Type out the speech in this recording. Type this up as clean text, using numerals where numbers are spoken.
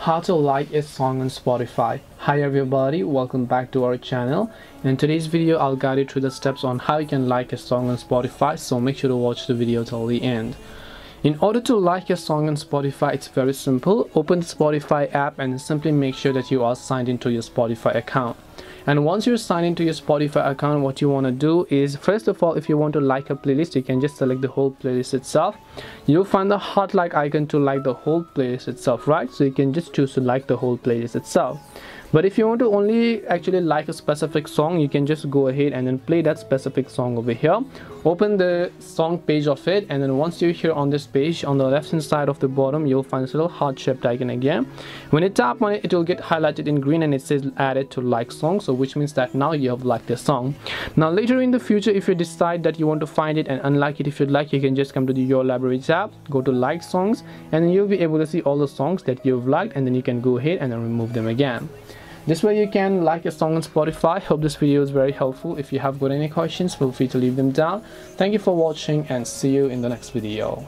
how to like a song on Spotify. Hi everybody, welcome back to our channel. In today's video I'll guide you through the steps on how you can like a song on Spotify, so make sure to watch the video till the end. In order to like a song on Spotify, it's very simple. Open the Spotify app and simply make sure that you are signed into your Spotify account. And once you're signed into your Spotify account, what you want to do is, first of all, if you want to like a playlist, you can just select the whole playlist itself. You'll find the heart like icon to like the whole playlist itself, right? So you can just choose to like the whole playlist itself. But if you want to only actually like a specific song, you can just go ahead and then play that specific song over here. Open the song page of it, and then once you're here on this page, on the left hand side of the bottom, you'll find this little heart shaped icon again. When you tap on it, it will get highlighted in green and it says added to like song, so which means that now you have liked the song. Now later in the future, if you decide that you want to find it and unlike it, if you'd like, you can just come to the Your Library tab, go to like songs, and then you'll be able to see all the songs that you've liked, and then you can go ahead and then remove them again. This way you can like a song on Spotify. Hope this video is very helpful. If you have got any questions, feel free to leave them down. Thank you for watching and see you in the next video.